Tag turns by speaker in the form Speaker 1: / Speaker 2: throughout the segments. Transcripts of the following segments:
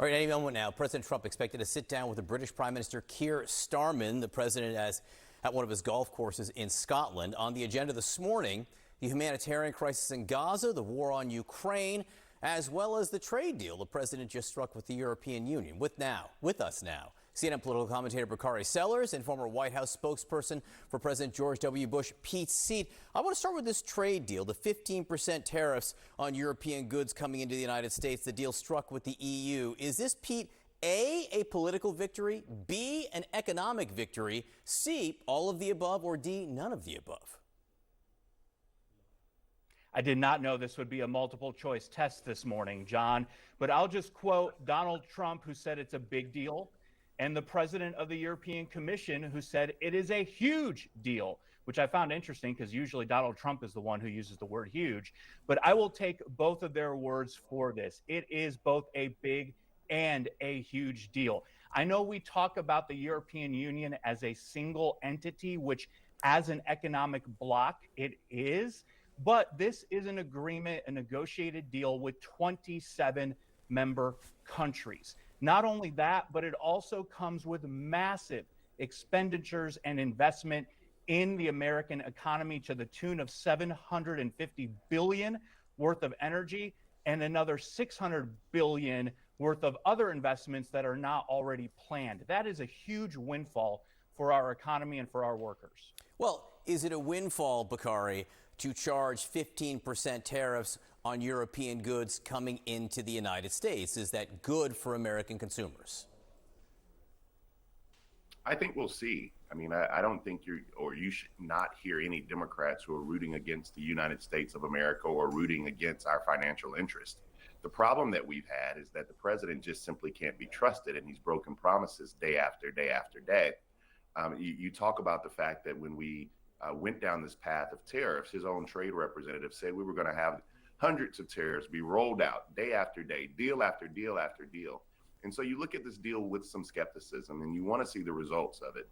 Speaker 1: All right, any moment now, President Trump expected to sit down with the British Prime Minister Keir Starmer, the president, at one of his golf courses in Scotland. On the agenda this morning, the humanitarian crisis in Gaza, the war on Ukraine, as well as the trade deal the president just struck with the European Union. With us now, CNN political commentator Bakari and former White House spokesperson for President George W. Bush, Pete Seat. I want to start with this trade deal, the 15% tariffs on European goods coming into the United States, the deal struck with the EU. Is this, Pete, A, political victory, B, an economic victory, C, all of the above, or D, none of the above?
Speaker 2: I did not know this would be a multiple choice test this morning, John, but I'll just quote Donald Trump, who said it's a big deal, and the president of the European Commission, who said it is a huge deal, which I found interesting because usually Donald Trump is the one who uses the word huge. But I will take both of their words for this. It is both a big and a huge deal. I know we talk about the European Union as a single entity, which as an economic bloc, it is. But this is an agreement, a negotiated deal with 27 member countries. Not only that, but it also comes with massive expenditures and investment in the American economy to the tune of $750 billion worth of energy and another $600 billion worth of other investments that are not already planned. That is a huge windfall for our economy and for our workers.
Speaker 1: Well, is it a windfall, Bakari, to charge 15% tariffs on European goods coming into the United States? Is that good for American consumers?
Speaker 3: I think we'll see. I mean, I don't think you should not hear any Democrats who are rooting against the United States of America or rooting against our financial interest. The problem that we've had is that the president just simply can't be trusted, and he's broken promises day after day after day. You talk about the fact that when we went down this path of tariffs, his own trade representative said we were going to have hundreds of tariffs be rolled out day after day, deal after deal after deal. And so you look at this deal with some skepticism and you want to see the results of it.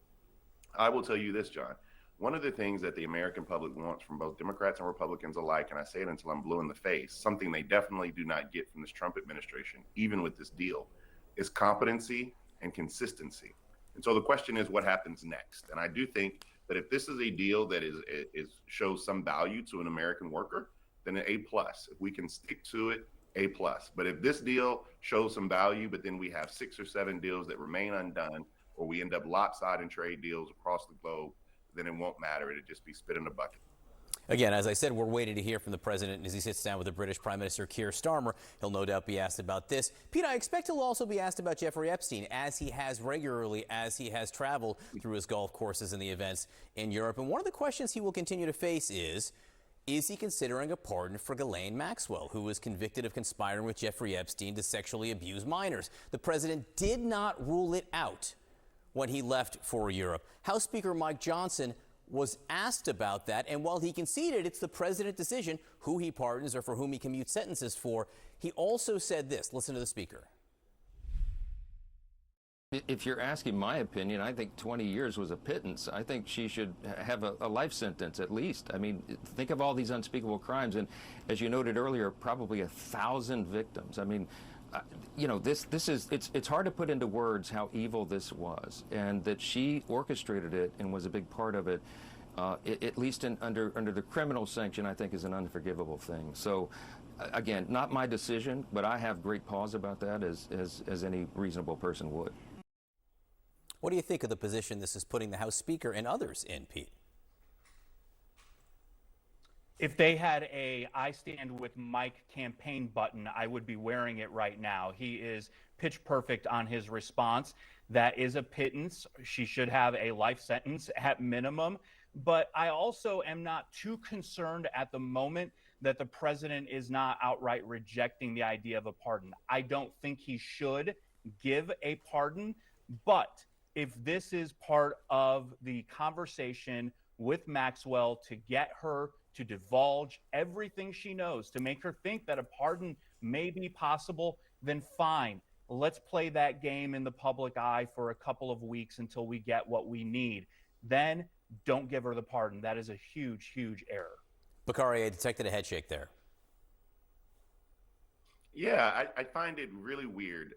Speaker 3: I will tell you this, John. One of the things that the American public wants from both Democrats and Republicans alike, and I say it until I'm blue in the face, something they definitely do not get from this Trump administration, even with this deal, is competency and consistency. And so the question is, what happens next? And I do think that if this is a deal that shows some value to an American worker, then an A+. If we can stick to it, A+. But if this deal shows some value, but then we have 6 or 7 deals that remain undone, or we end up lopsided trade deals across the globe, then it won't matter. It'll just be spit in a bucket.
Speaker 1: Again, as I said, we're waiting to hear from the president as he sits down with the British Prime Minister Keir Starmer. He'll no doubt be asked about this. Pete, I expect he'll also be asked about Jeffrey Epstein, as he has regularly as he has traveled through his golf courses and the events in Europe. And one of the questions he will continue to face is he considering a pardon for Ghislaine Maxwell, who was convicted of conspiring with Jeffrey Epstein to sexually abuse minors? The president did not rule it out when he left for Europe. House Speaker Mike Johnson was asked about that, and while he conceded it's the president's decision who he pardons or for whom he commutes sentences for, he also said this. Listen to the speaker.
Speaker 4: If you're asking my opinion, I think 20 years was a pittance. I think she should have a life sentence at least. I mean, think of all these unspeakable crimes, and as you noted earlier, probably 1,000 victims. I mean, you know, it's hard to put into words how evil this was, and that she orchestrated it and was a big part of it. At least under the criminal sanction, I think is an unforgivable thing. So, again, not my decision, but I have great pause about that, as any reasonable person would.
Speaker 1: What do you think of the position this is putting the House Speaker and others in, Pete?
Speaker 2: If they had a I Stand With Mike campaign button, I would be wearing it right now. He is pitch perfect on his response. That is a pittance. She should have a life sentence at minimum. But I also am not too concerned at the moment that the president is not outright rejecting the idea of a pardon. I don't think he should give a pardon. But if this is part of the conversation with Maxwell to get her to divulge everything she knows, to make her think that a pardon may be possible, then fine. Let's play that game in the public eye for a couple of weeks until we get what we need. Then don't give her the pardon. That is a huge, huge error.
Speaker 1: Bakari, I detected a head shake there.
Speaker 3: Yeah, I find it really weird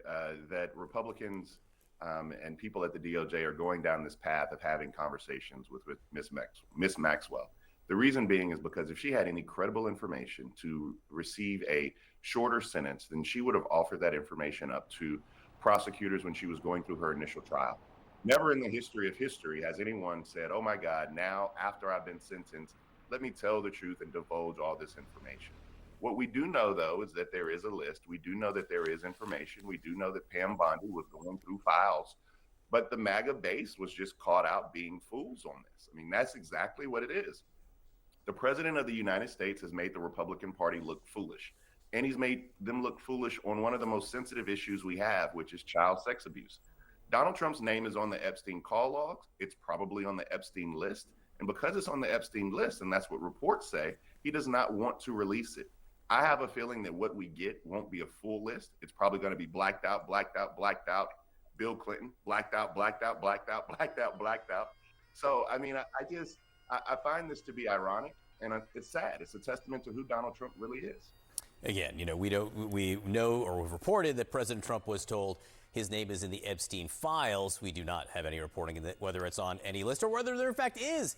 Speaker 3: that Republicans and people at the DOJ are going down this path of having conversations with Miss Maxwell. The reason being is because if she had any credible information to receive a shorter sentence, then she would have offered that information up to prosecutors when she was going through her initial trial. Never in the history of history has anyone said, oh my God, now after I've been sentenced, let me tell the truth and divulge all this information. What we do know, though, is that there is a list. We do know that there is information. We do know that Pam Bondi was going through files, but the MAGA base was just caught out being fools on this. I mean, that's exactly what it is. The president of the United States has made the Republican Party look foolish, and he's made them look foolish on one of the most sensitive issues we have, which is child sex abuse. Donald Trump's name is on the Epstein call logs. It's probably on the Epstein list. And because it's on the Epstein list, and that's what reports say, he does not want to release it. I have a feeling that what we get won't be a full list. It's probably going to be blacked out, blacked out, blacked out. Bill Clinton, blacked out, blacked out, blacked out, blacked out, blacked out. So, I mean, I find this to be ironic, and it's sad. It's a testament to who Donald Trump really is.
Speaker 1: Again, we know or we've reported that President Trump was told his name is in the Epstein files. We do not have any reporting in that, whether it's on any list or whether there in fact is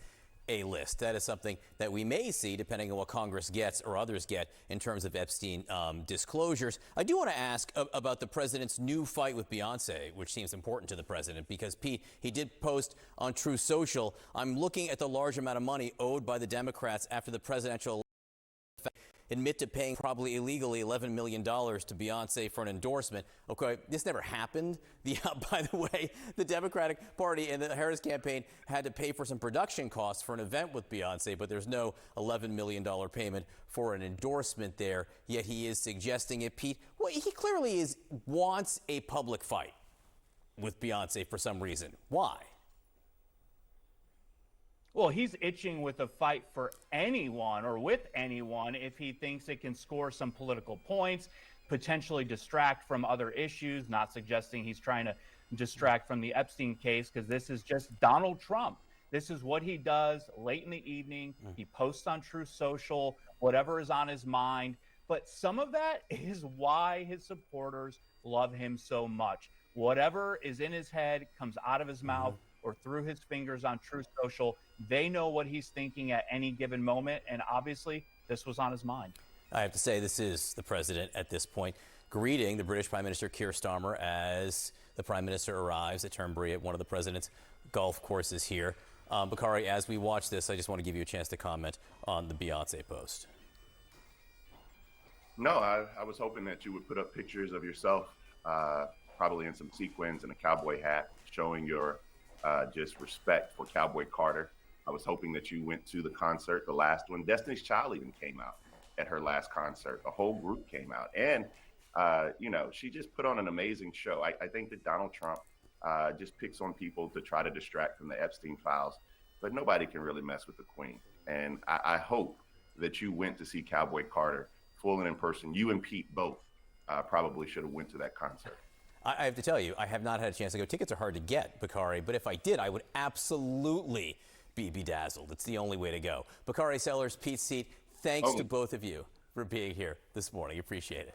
Speaker 1: a list. That is something that we may see depending on what Congress gets or others get in terms of Epstein disclosures. I do want to ask about the president's new fight with Beyoncé, which seems important to the president because, Pete, he did post on True Social, I'm looking at the large amount of money owed by the Democrats after the presidential admit to paying probably illegally $11 million to Beyoncé for an endorsement. Okay, this never happened. By the way, the Democratic Party and the Harris campaign had to pay for some production costs for an event with Beyoncé, but there's no $11 million payment for an endorsement there, yet he is suggesting it, Pete. Well, he clearly wants a public fight with Beyoncé for some reason. Why?
Speaker 2: Well, he's itching with a fight for anyone or with anyone if he thinks it can score some political points, potentially distract from other issues, not suggesting he's trying to distract from the Epstein case, because this is just Donald Trump. This is what he does late in the evening. He posts on True Social, whatever is on his mind. But some of that is why his supporters love him so much. Whatever is in his head comes out of his mouth or through his fingers on True Social. They know what he's thinking at any given moment, and obviously this was on his mind.
Speaker 1: I have to say, this is the president at this point greeting the British Prime Minister Keir Starmer as the Prime Minister arrives at Turnberry at one of the president's golf courses here. Bakari, as we watch this, I just want to give you a chance to comment on the Beyoncé post.
Speaker 3: No, I was hoping that you would put up pictures of yourself, probably in some sequins and a cowboy hat, showing your just respect for Cowboy Carter. I was hoping that you went to the concert, the last one. Destiny's Child even came out at her last concert. A whole group came out. And, she just put on an amazing show. I think that Donald Trump just picks on people to try to distract from the Epstein files, but nobody can really mess with the Queen. And I hope that you went to see Cowboy Carter full and in person. You and Pete both probably should have went to that concert.
Speaker 1: I have to tell you, I have not had a chance to go. Tickets are hard to get, Bakari, but if I did, I would absolutely be bedazzled. It's the only way to go. Bakari Sellers, Pete Seat, thanks to both of you for being here this morning. Appreciate it.